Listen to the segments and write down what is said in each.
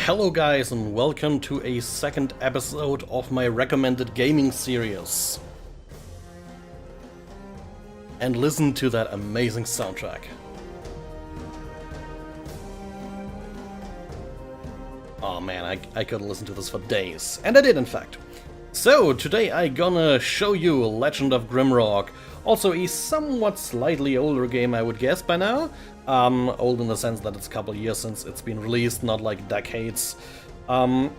Hello guys and welcome to a second episode of my recommended gaming series. And listen to that amazing soundtrack. Oh man, I could listen to this for days. And I did in fact. So today I gonna show you Legend of Grimrock. Also a somewhat slightly older game, I would guess by now. Old in the sense that it's a couple of years since it's been released, not like decades. But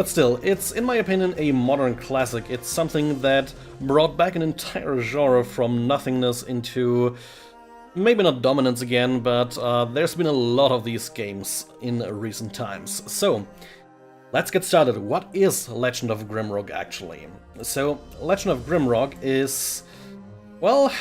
still, it's in my opinion a modern classic. It's something that brought back an entire genre from nothingness into maybe not dominance again, but there's been a lot of these games in recent times. So let's get started. What is Legend of Grimrock actually? So Legend of Grimrock is, well,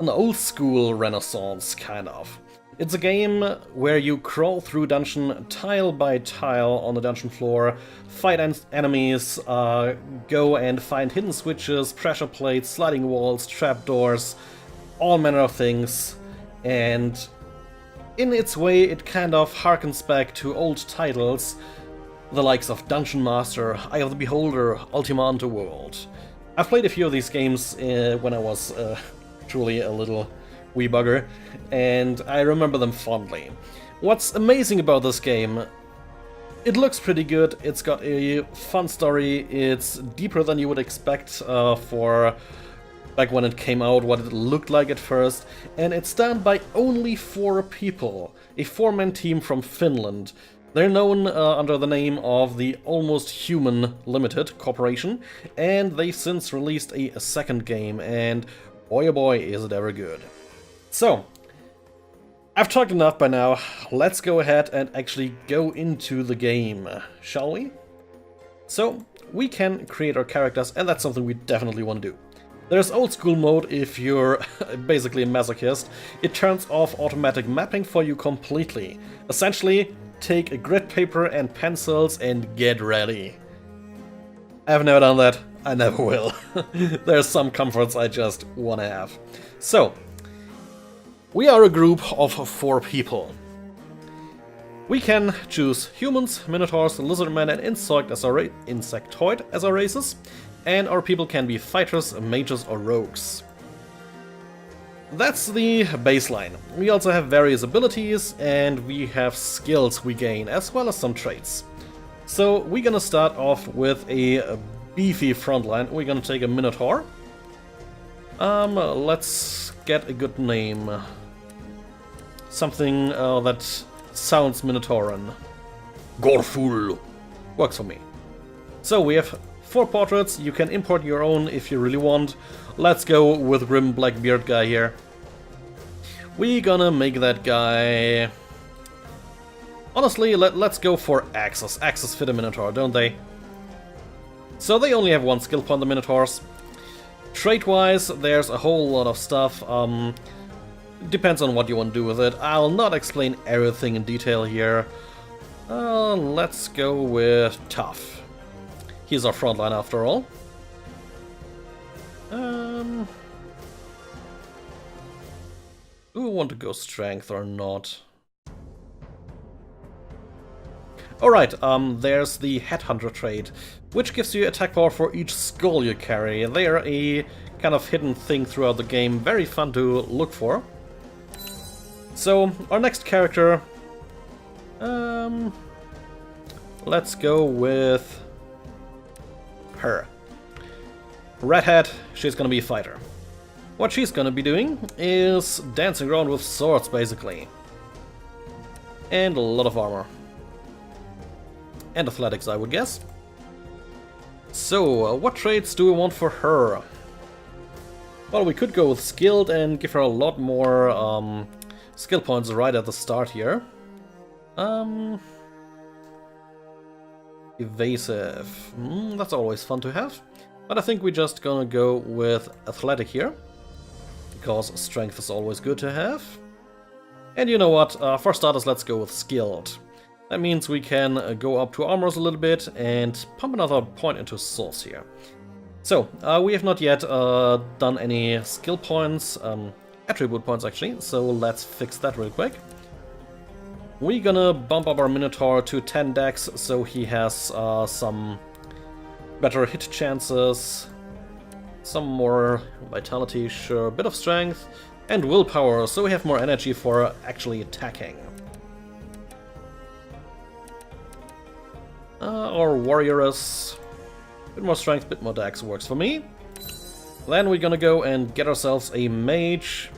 an old school Renaissance kind of. It's a game where you crawl through dungeon tile by tile on the dungeon floor, fight enemies, go and find hidden switches, pressure plates, sliding walls, trapdoors, all manner of things. And in its way it kind of harkens back to old titles, the likes of Dungeon Master, Eye of the Beholder, Ultima Underworld. I've played a few of these games when I was truly a little wee bugger, and I remember them fondly. What's amazing about this game, it looks pretty good, it's got a fun story, it's deeper than you would expect for back when it came out, what it looked like at first, and it's done by only 4 people, a 4-man team from Finland. They're known under the name of the Almost Human Limited Corporation, and they've since released a second game, and boy oh boy is it ever good. So, I've talked enough by now, let's go ahead and actually go into the game, shall we? So, we can create our characters, and that's something we definitely want to do. There's old school mode if you're basically a masochist. It turns off automatic mapping for you completely. Essentially, take a grid paper and pencils and get ready. I've never done that, I never will. There's some comforts I just want to have. So, we are a group of 4 people. We can choose humans, minotaurs, lizardmen, and insectoid as our races, and our people can be fighters, mages, or rogues. That's the baseline. We also have various abilities, and we have skills we gain, as well as some traits. So we're gonna start off with a beefy frontline. We're gonna take a minotaur. Let's get a good name. Something that sounds Minotauran. Gorful works for me. So we have 4 portraits. You can import your own if you really want. Let's go with Grim Blackbeard guy here. We're gonna make that guy. Honestly, let's go for axes. Axes fit a Minotaur, don't they? So they only have 1 skill point, the Minotaurs. Trait-wise, there's a whole lot of stuff. Depends on what you want to do with it. I'll not explain everything in detail here. Let's go with tough. He's our frontline after all. Do we want to go strength or not? Alright, there's the Headhunter trait, which gives you attack power for each skull you carry. They are a kind of hidden thing throughout the game, very fun to look for. So, our next character, let's go with her. Redhead, she's gonna be a fighter. What she's gonna be doing is dancing around with swords, basically. And a lot of armor. And athletics, I would guess. So, what traits do we want for her? Well, we could go with skilled and give her a lot more skill points right at the start here. Evasive. That's always fun to have. But I think we're just gonna go with athletic here, because strength is always good to have. And you know what, for starters let's go with skilled. That means we can go up to armors a little bit and pump another point into souls here. So, we have not yet done any skill points, attribute points actually, so let's fix that real quick. We're gonna bump up our Minotaur to 10 dex, so he has some better hit chances, some more vitality, sure, bit of strength, and willpower, so we have more energy for actually attacking. Our warrioress, bit more strength, bit more dex works for me. Then we're gonna go and get ourselves a mage.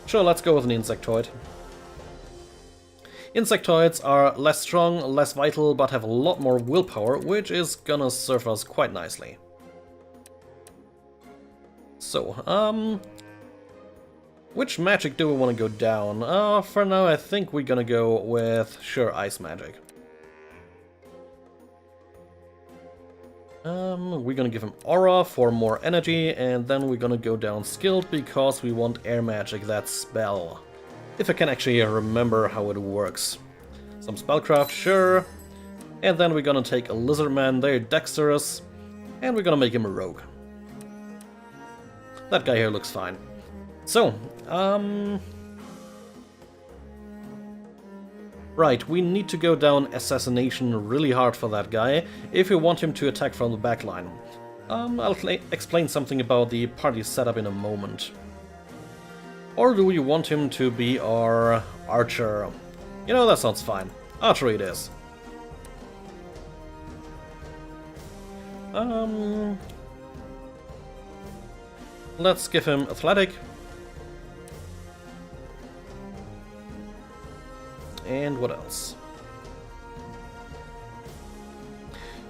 Sure, let's go with an insectoid. Insectoids are less strong, less vital, but have a lot more willpower, which is gonna serve us quite nicely. So, which magic do we want to go down? For now I think we're gonna go with, sure, ice magic. We're gonna give him aura for more energy, and then we're gonna go down skilled because we want air magic, that spell. If I can actually remember how it works. Some spellcraft, sure. And then we're gonna take a lizardman, they're dexterous, and we're gonna make him a rogue. That guy here looks fine. So, right, we need to go down assassination really hard for that guy, if we want him to attack from the backline. I'll explain something about the party setup in a moment. Or do we want him to be our archer? You know, that sounds fine. Archery it is. Let's give him athletic. And what else?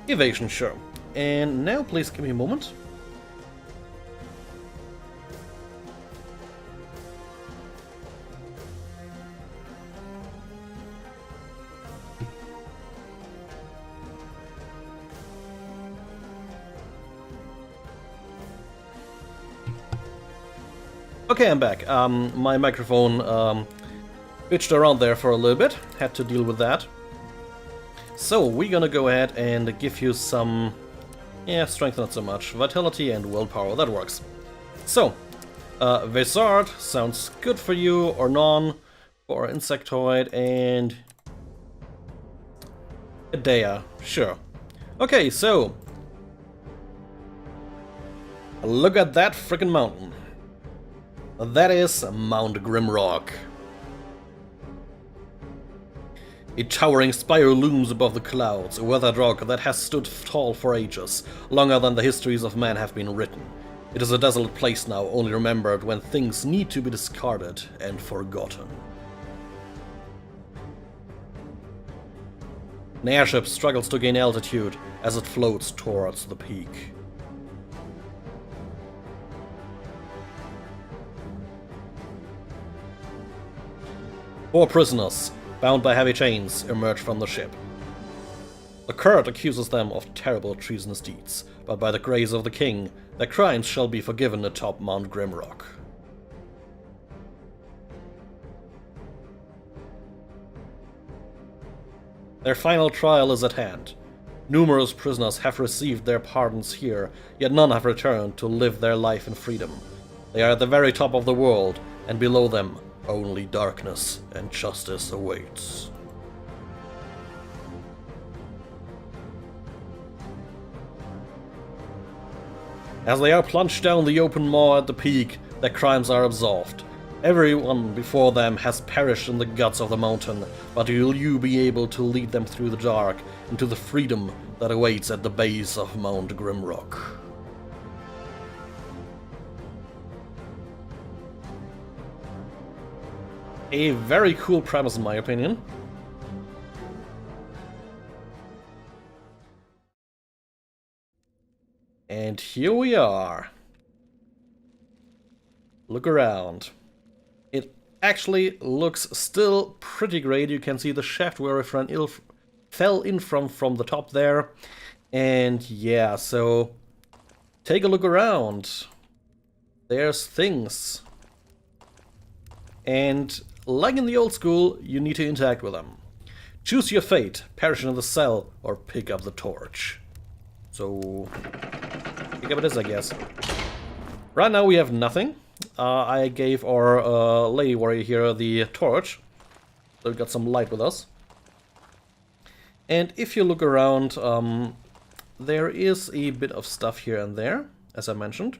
Evasion, sure. And now please give me a moment. Okay, I'm back. My microphone bitched around there for a little bit. Had to deal with that. So, we're gonna go ahead and give you some... yeah, strength not so much. Vitality and willpower, that works. So, Wizard sounds good for you, or non, for Insectoid, and... Dea, sure. Okay, so... look at that frickin' mountain. That is Mount Grimrock. A towering spire looms above the clouds, a weathered rock that has stood tall for ages, longer than the histories of man have been written. It is a desolate place now, only remembered when things need to be discarded and forgotten. An airship struggles to gain altitude as it floats towards the peak. Four prisoners, bound by heavy chains, emerge from the ship. The court accuses them of terrible treasonous deeds, but by the grace of the king, their crimes shall be forgiven atop Mount Grimrock. Their final trial is at hand. Numerous prisoners have received their pardons here, yet none have returned to live their life in freedom. They are at the very top of the world, and below them, only darkness and justice awaits. As they are plunged down the open maw at the peak, their crimes are absolved. Everyone before them has perished in the guts of the mountain, but will you be able to lead them through the dark into the freedom that awaits at the base of Mount Grimrock? A very cool premise in my opinion. And here we are. Look around. It actually looks still pretty great. You can see the shaft where it fell in from the top there. And yeah, so take a look around. There's things. And like in the old school, you need to interact with them. Choose your fate, perish in the cell, or pick up the torch. So, pick up this, I guess. Right now we have nothing. I gave our lady warrior here the torch, So we got some light with us. And if you look around, there is a bit of stuff here and there, as I mentioned.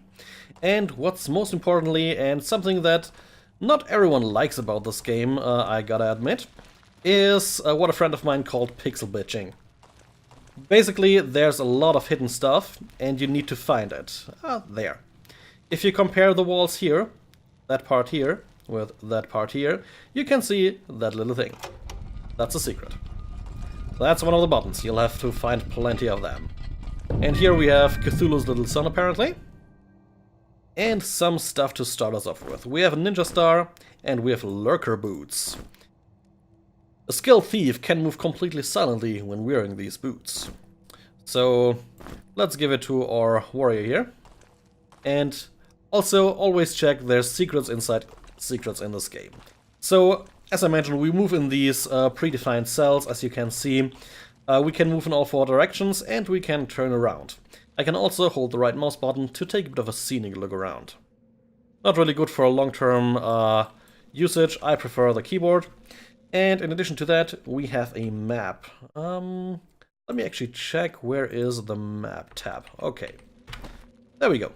And what's most importantly, and something that not everyone likes about this game, I gotta admit, is what a friend of mine called pixel bitching. Basically, there's a lot of hidden stuff, and you need to find it. There. If you compare the walls here, that part here, with that part here, you can see that little thing. That's a secret. That's one of the buttons. You'll have to find plenty of them. And here we have Cthulhu's little son, apparently. And some stuff to start us off with. We have a ninja star, and we have lurker boots. A skilled thief can move completely silently when wearing these boots. So let's give it to our warrior here. And also always check there's secrets inside secrets in this game. So as I mentioned, we move in these predefined cells, as you can see. We can move in all 4 directions and we can turn around. I can also hold the right mouse button to take a bit of a scenic look around. Not really good for a long-term usage, I prefer the keyboard. And in addition to that, we have a map. Let me actually check where is the map tab. Okay, there we go.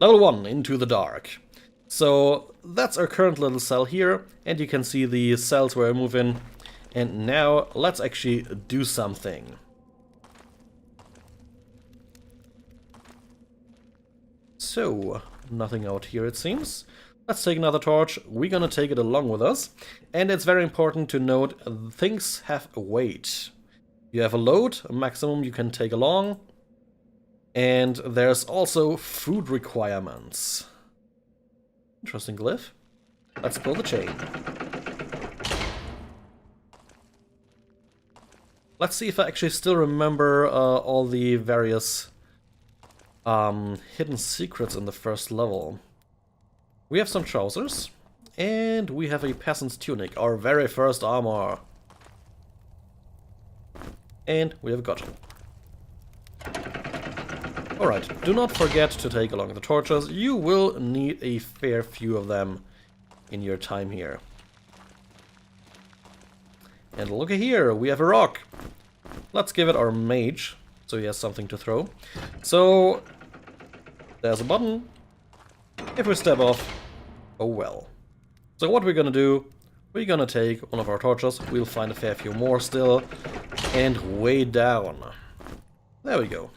Level 1, Into the Dark. So that's our current little cell here, and you can see the cells where I move in. And now let's actually do something. So, nothing out here it seems. Let's take another torch. We're gonna take it along with us. And it's very important to note things have a weight. You have a load, a maximum you can take along. And there's also food requirements. Interesting glyph. Let's pull the chain. Let's see if I actually still remember all the various hidden secrets in the first level. We have some trousers, and we have a peasant's tunic, our very first armor. And we have a gotcha. Alright, do not forget to take along the torches. You will need a fair few of them in your time here. And look here, we have a rock. Let's give it our mage, so he has something to throw. So, there's a button. If we step off, oh well. So what we're gonna do, we're gonna take one of our torches, we'll find a fair few more still, and way down. There we go.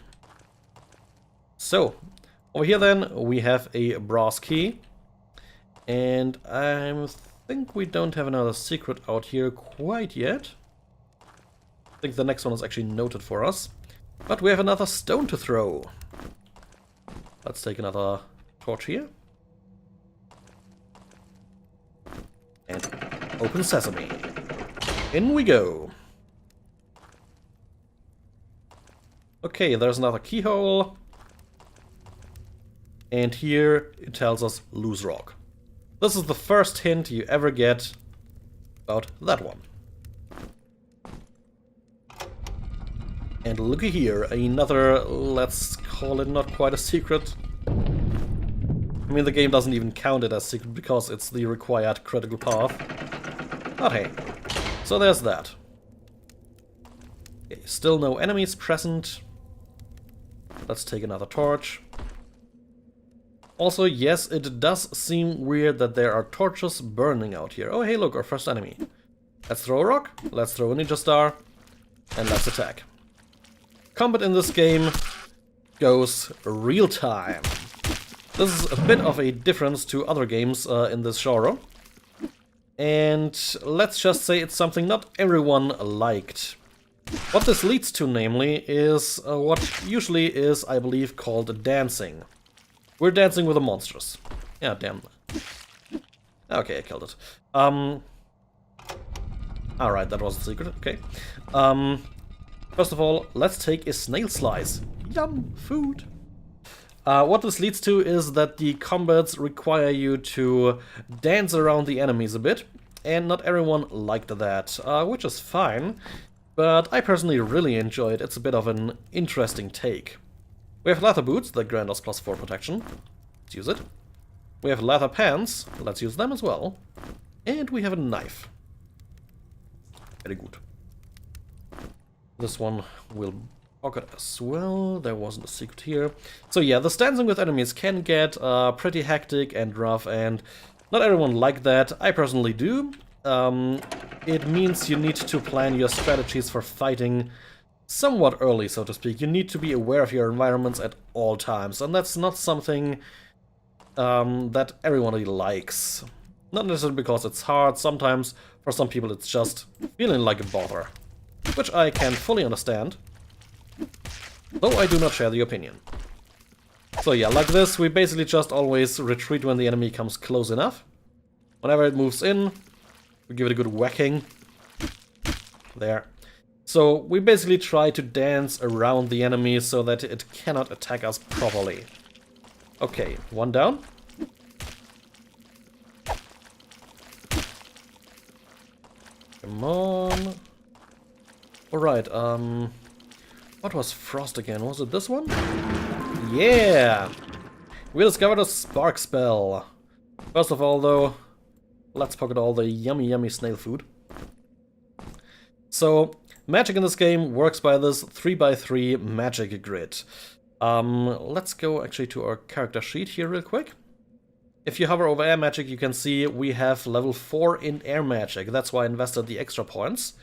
So, over here then, we have a brass key. And I think we don't have another secret out here quite yet. I think the next one is actually noted for us. But we have another stone to throw. Let's take another torch here. And open sesame. In we go. Okay, there's another keyhole. And here it tells us loose rock. This is the first hint you ever get about that one. And looky here, another, let's call it not quite a secret. I mean, the game doesn't even count it as secret because it's the required critical path. But hey, so there's that. Okay, still no enemies present. Let's take another torch. Also, yes, it does seem weird that there are torches burning out here. Oh, hey, look, our first enemy. Let's throw a rock, let's throw a ninja star, and let's attack. Combat in this game goes real time. This is a bit of a difference to other games in this genre. And let's just say it's something not everyone liked. What this leads to, namely, is what usually is, I believe, called dancing. We're dancing with the monsters. Yeah, damn. Okay, I killed it. Alright, that was a secret, okay. First of all, let's take a snail slice. Yum, food. What this leads to is that the combats require you to dance around the enemies a bit, and not everyone liked that, which is fine, but I personally really enjoy it. It's a bit of an interesting take. We have leather boots that grant us +4 protection. Let's use it. We have leather pants. Let's use them as well. And we have a knife. Very good. This one will pocket as well. There wasn't a secret here. So yeah, the stancing with enemies can get pretty hectic and rough, and not everyone like that. I personally do. It means you need to plan your strategies for fighting somewhat early, so to speak. You need to be aware of your environments at all times, and that's not something that everyone really likes. Not necessarily because it's hard. Sometimes, for some people, it's just feeling like a bother, which I can fully understand, though I do not share the opinion. So yeah, like this, we basically just always retreat when the enemy comes close enough. Whenever it moves in, we give it a good whacking. There. So we basically try to dance around the enemy so that it cannot attack us properly. Okay, one down. Come on. Alright, what was Frost again? Was it this one? Yeah! We discovered a spark spell. First of all, though, let's pocket all the yummy, yummy snail food. So, magic in this game works by this 3x3 magic grid. Let's go actually to our character sheet here real quick. If you hover over air magic, you can see we have level 4 in air magic. That's why I invested the extra points.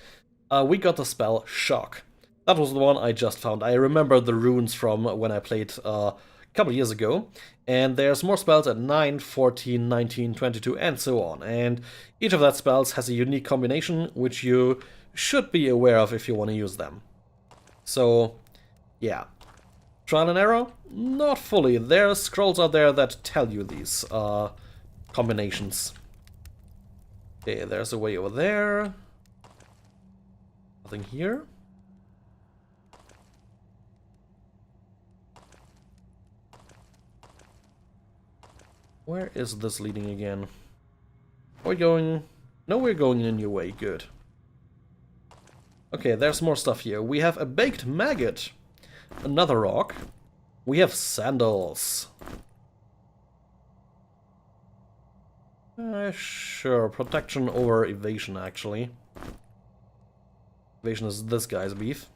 We got the spell Shock. That was the one I just found. I remember the runes from when I played a couple years ago. And there's more spells at 9, 14, 19, 22, and so on. And each of that spells has a unique combination, which you should be aware of if you want to use them. So, yeah. Trial and error? Not fully. There are scrolls out there that tell you these combinations. Okay, there's a way over there. Nothing here. Where is this leading again? Are we going... No, we're going in a new way. Good. Okay, there's more stuff here. We have a baked maggot. Another rock. We have sandals. Sure, protection over evasion, actually. Evasion is this guy's beef.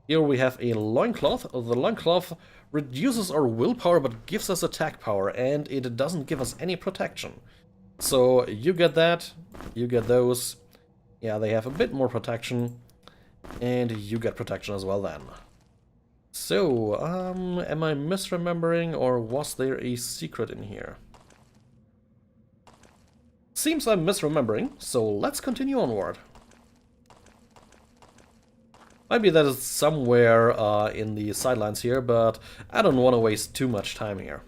Here we have a loincloth. The loincloth reduces our willpower but gives us attack power, and it doesn't give us any protection. So you get that, you get those. Yeah, they have a bit more protection, and you get protection as well then. So, am I misremembering, or was there a secret in here? Seems I'm misremembering, so let's continue onward. Maybe that is somewhere in the sidelines here, but I don't want to waste too much time here.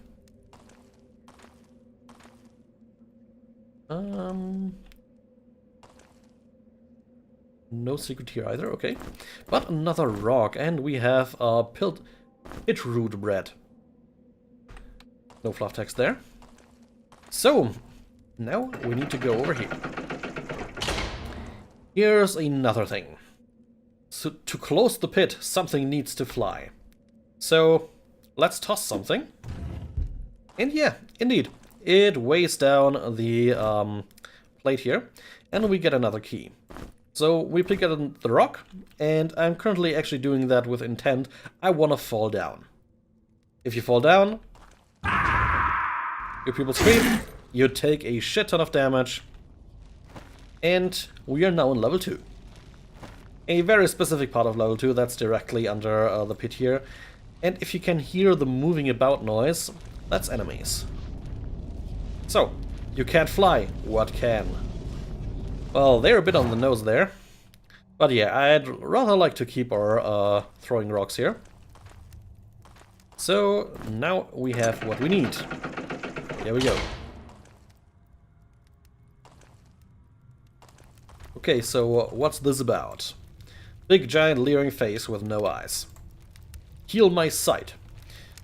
No secret here either, okay. But another rock, and we have pit root bread. No fluff text there. So, now we need to go over here. Here's another thing. So, to close the pit, something needs to fly. So, let's toss something. And yeah, indeed, it weighs down the plate here, and we get another key. So we pick up the rock, and I'm currently actually doing that with intent. I want to fall down. If you fall down, your people scream, you take a shit ton of damage, and we are now in level 2. A very specific part of level 2 that's directly under the pit here. And if you can hear the moving about noise, that's enemies. So, you can't fly. What can? Well, they're a bit on the nose there. But yeah, I'd rather like to keep our throwing rocks here. So, now we have what we need. Here we go. Okay, so what's this about? Big giant leering face with no eyes. Heal my sight.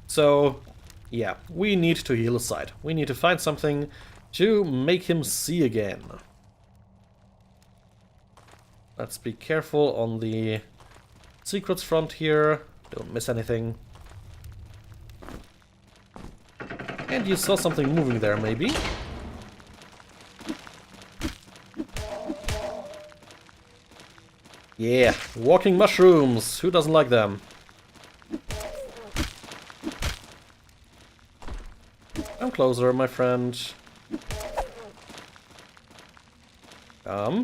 So, yeah, we need to heal his sight. We need to find something to make him see again. Let's be careful on the secrets front here. Don't miss anything. And you saw something moving there, maybe? Yeah, walking mushrooms. Who doesn't like them? Come closer, my friend. Yeah,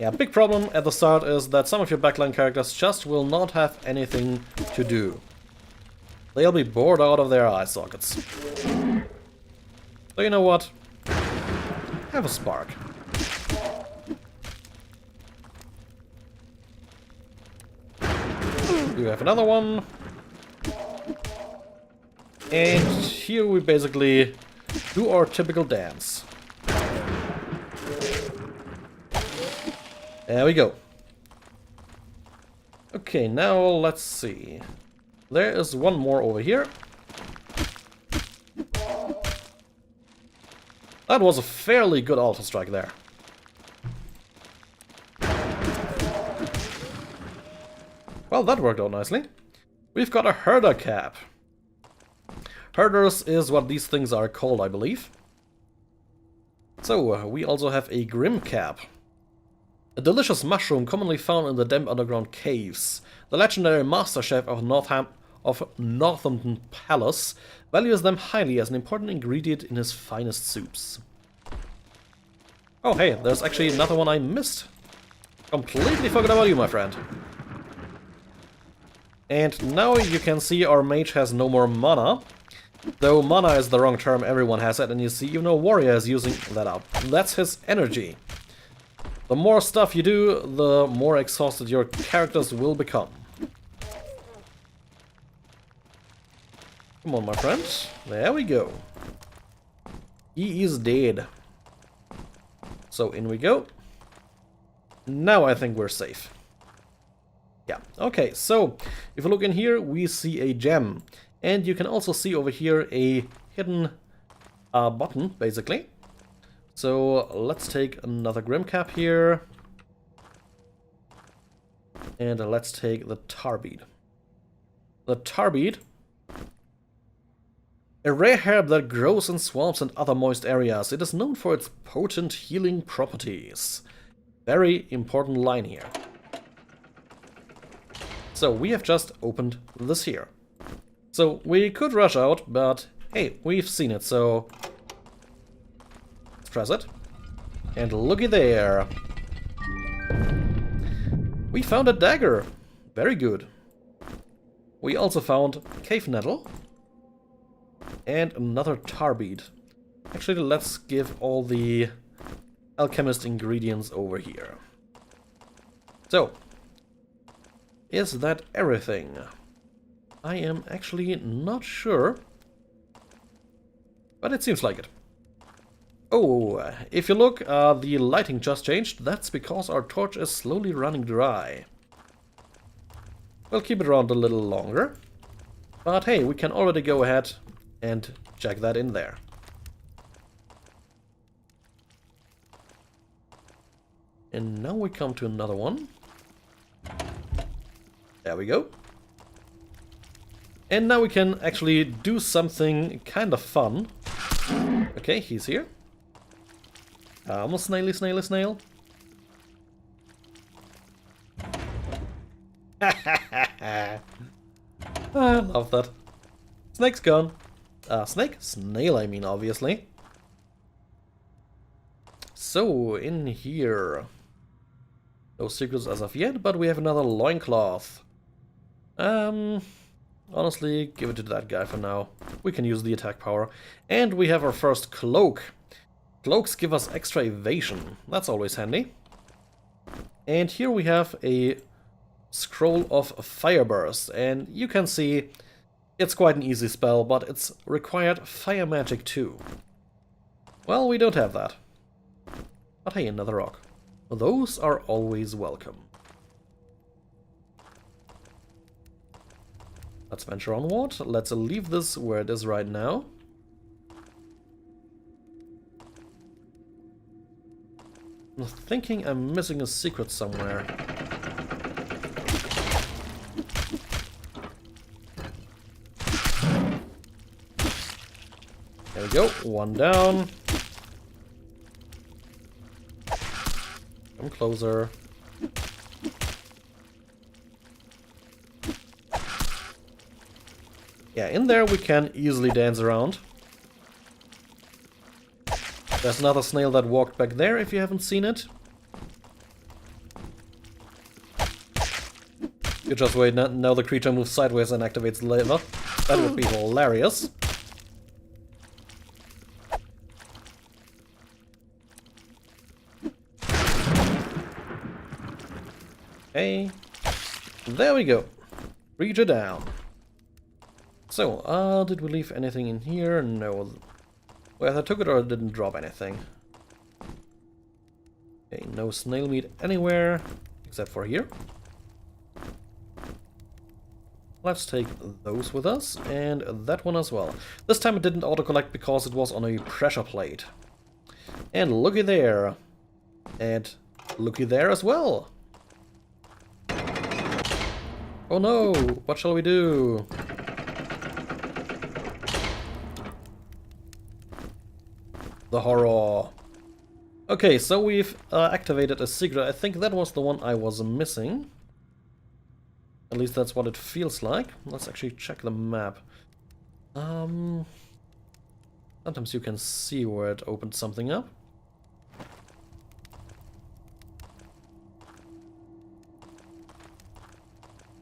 big problem at the start is that some of your backline characters just will not have anything to do. They'll be bored out of their eye sockets. So you know what? Have a spark. You have another one. And here we basically do our typical dance. There we go. Okay, now let's see. There is one more over here. That was a fairly good auto strike there. Well, that worked out nicely. We've got a herder cap. Herders is what these things are called, I believe. So, we also have a grim cap. A delicious mushroom commonly found in the damp underground caves. The legendary master chef of Northampton Palace values them highly as an important ingredient in his finest soups. Oh hey, there's actually another one I missed. Completely forgot about you, my friend. And now you can see our mage has no more mana. Though mana is the wrong term, everyone has it, and you see even a warrior is using that up. That's his energy. The more stuff you do, the more exhausted your characters will become. Come on, my friend. There we go. He is dead. So in we go. Now I think we're safe. Yeah, okay, so if you look in here, we see a gem. And you can also see over here a hidden button, basically. So let's take another Grim Cap here. And let's take the tar bead. The tar bead, a rare herb that grows in swamps and other moist areas. It is known for its potent healing properties. Very important line here. So we have just opened this here. So we could rush out, but hey, we've seen it, so let's press it. And looky there. We found a dagger. Very good. We also found cave nettle. And another tar bead. Actually, let's give all the alchemist ingredients over here. So, is that everything? I am actually not sure. But it seems like it. Oh, if you look, the lighting just changed. That's because our torch is slowly running dry. We'll keep it around a little longer. But hey, we can already go ahead and check that in there. And now we come to another one. There we go. And now we can actually do something kind of fun. Okay, he's here. Come on, snaily, snaily, snail. I love that. Snake's gone. Snake? Snail, I mean, obviously. So, in here. No secrets as of yet, but we have another loincloth. Honestly, give it to that guy for now. We can use the attack power. And we have our first cloak. Cloaks give us extra evasion. That's always handy. And here we have a scroll of fireburst. And you can see it's quite an easy spell, but it's required fire magic too. Well, we don't have that. But hey, another rock. Those are always welcome. Let's venture onward. Let's leave this where it is right now. I'm thinking I'm missing a secret somewhere. There we go, one down. Come closer. Yeah, in there we can easily dance around. There's another snail that walked back there if you haven't seen it. You just wait, now the creature moves sideways and activates the lever. That would be hilarious. Okay, there we go. Reach it down. So, did we leave anything in here? No. Well, I took it or didn't drop anything. Okay, no snail meat anywhere, except for here. Let's take those with us, and that one as well. This time it didn't auto-collect because it was on a pressure plate. And looky there. And looky there as well. Oh no, what shall we do? The horror. Okay, so we've activated a secret. I think that was the one I was missing. At least that's what it feels like. Let's actually check the map. Sometimes you can see where it opened something up.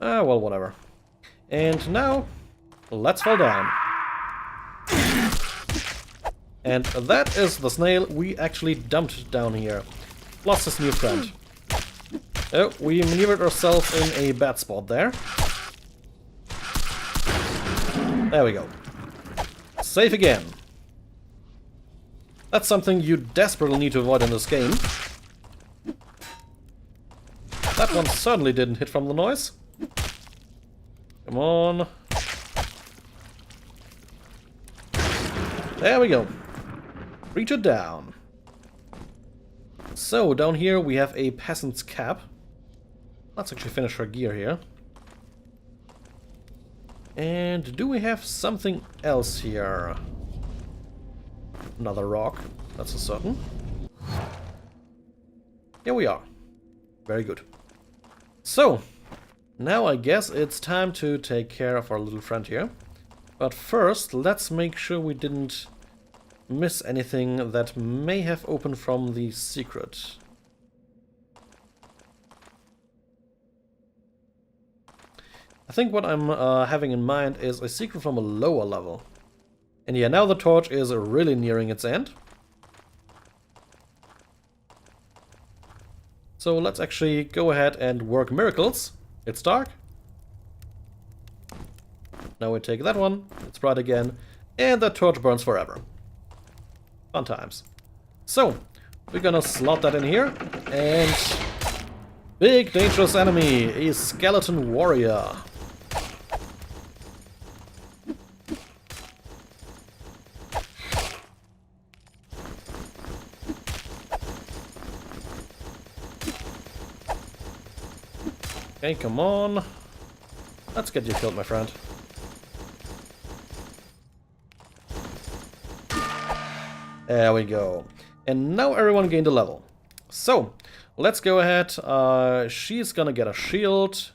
Ah, well, whatever. And now, let's fall down. And that is the snail we actually dumped down here. Plus his new friend. Oh, we maneuvered ourselves in a bad spot there. There we go. Safe again. That's something you desperately need to avoid in this game. That one certainly didn't hit from the noise. Come on. There we go. Reach it down. So, down here we have a peasant's cap. Let's actually finish her gear here. And do we have something else here? Another rock, that's a certain. Here we are. Very good. So, now I guess it's time to take care of our little friend here. But first, let's make sure we didn't miss anything that may have opened from the secret. I think what I'm having in mind is a secret from a lower level. And yeah, now the torch is really nearing its end. So let's actually go ahead and work miracles. It's dark. Now we take that one, it's bright again, and that torch burns forever. Fun times. So, we're gonna slot that in here, and big dangerous enemy, a skeleton warrior. Okay, come on. Let's get you killed, my friend. There we go. And now everyone gained a level. So, let's go ahead. She's gonna get a shield.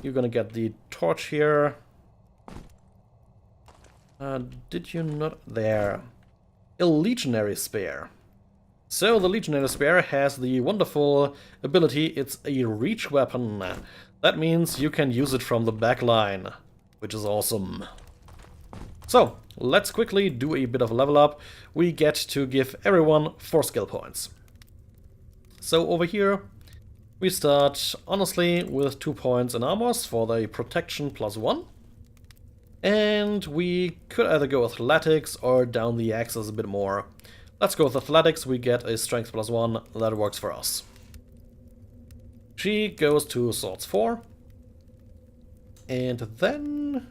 You're gonna get the torch here. Did you not? There. A legionary spear. So, the legionary spear has the wonderful ability, it's a reach weapon. That means you can use it from the back line, which is awesome. So, let's quickly do a bit of a level up. We get to give everyone 4 skill points. So over here, we start, honestly, with 2 points in armors for the protection +1. And we could either go athletics or down the axis a bit more. Let's go with athletics, we get a strength +1, that works for us. She goes to swords 4. And then...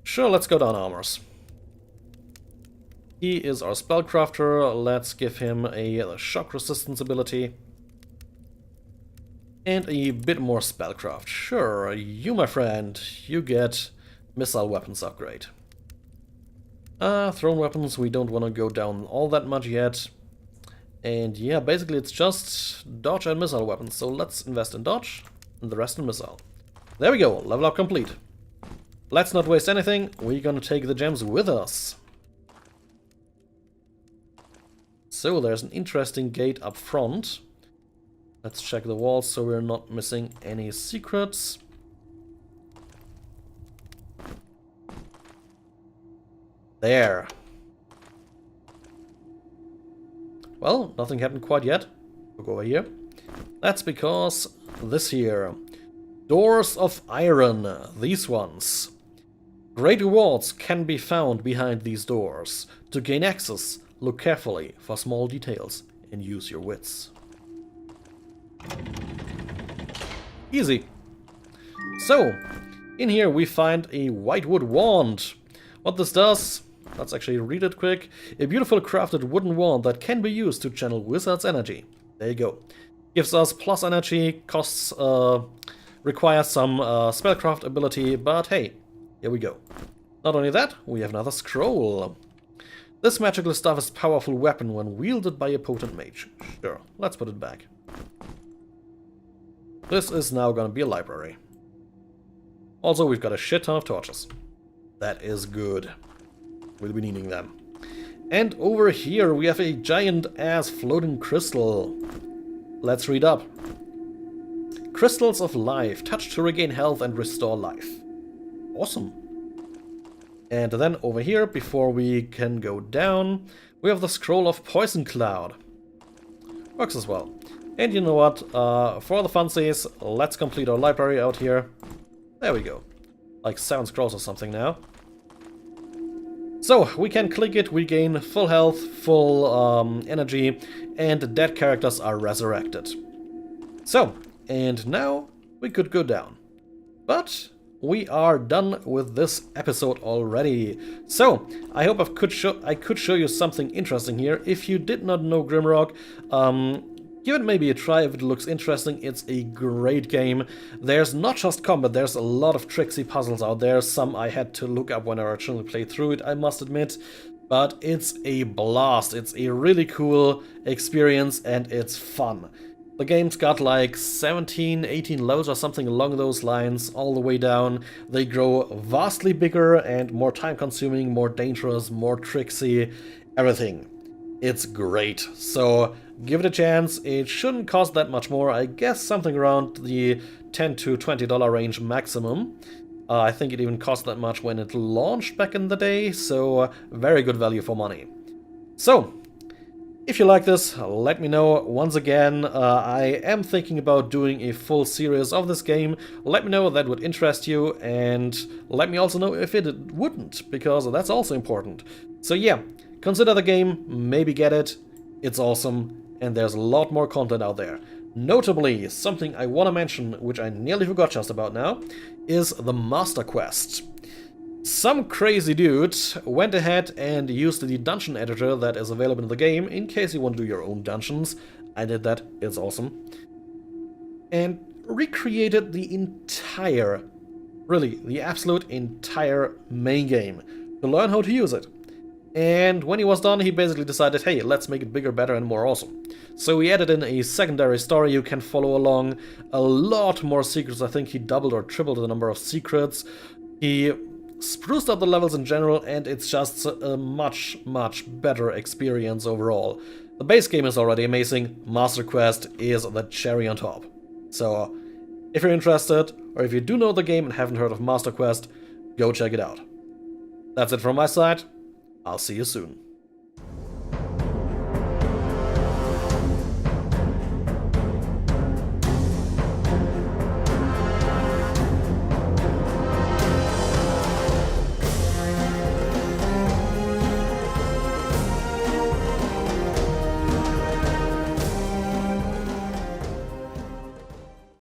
sure, let's go down armors. He is our spellcrafter, let's give him a shock resistance ability. And a bit more spellcraft. Sure, you my friend, you get missile weapons upgrade. Thrown weapons, we don't want to go down all that much yet. And yeah, basically it's just dodge and missile weapons. So let's invest in dodge and the rest in missile. There we go, level up complete. Let's not waste anything, we're gonna take the gems with us. So there's an interesting gate up front. Let's check the walls so we're not missing any secrets. There. Well, nothing happened quite yet. We'll go over here. That's because this here. Doors of iron. These ones. Great rewards can be found behind these doors. To gain access, look carefully for small details and use your wits. Easy. So, in here we find a whitewood wand. What this does, let's actually read it quick. A beautiful crafted wooden wand that can be used to channel wizard's energy. There you go. Gives us plus energy, costs, requires some spellcraft ability, but hey, here we go. Not only that, we have another scroll. This magical stuff is a powerful weapon when wielded by a potent mage. Sure, let's put it back. This is now gonna be a library. Also, we've got a shit ton of torches. That is good. We'll be needing them. And over here we have a giant-ass floating crystal. Let's read up. Crystals of life. Touch to regain health and restore life. Awesome. And then over here, before we can go down, we have the scroll of poison cloud. Works as well. And you know what? For the funsies, let's complete our library out here. There we go. Like 7 scrolls or something now. So, we can click it, we gain full health, full energy, and dead characters are resurrected. So, and now we could go down. But we are done with this episode already. So, I hope I could show you something interesting here. If you did not know Grimrock, give it maybe a try if it looks interesting. It's a great game. There's not just combat, there's a lot of tricksy puzzles out there. Some I had to look up when I originally played through it, I must admit. But it's a blast. It's a really cool experience and it's fun. The game's got like 17, 18 levels or something along those lines, all the way down. They grow vastly bigger and more time-consuming, more dangerous, more tricksy, everything. It's great. So give it a chance. It shouldn't cost that much more. I guess something around the $10 to $20 range maximum. I think it even cost that much when it launched back in the day, so very good value for money. So, if you like this, let me know. Once again, I am thinking about doing a full series of this game. Let me know if that would interest you, and let me also know if it wouldn't, because that's also important. So yeah, consider the game, maybe get it. It's awesome, and there's a lot more content out there. Notably, something I want to mention, which I nearly forgot just about now, is the Master Quest. Some crazy dude went ahead and used the dungeon editor that is available in the game in case you want to do your own dungeons. I did that, it's awesome. And recreated the entire, really, the absolute entire main game to learn how to use it. And when he was done, he basically decided, hey, let's make it bigger, better, and more awesome. So he added in a secondary story you can follow along, a lot more secrets. I think he doubled or tripled the number of secrets. He spruced up the levels in general, and it's just a much, much better experience overall. The base game is already amazing. Master Quest is the cherry on top. So, if you're interested, or if you do know the game and haven't heard of Master Quest, go check it out. That's it from my side. I'll see you soon.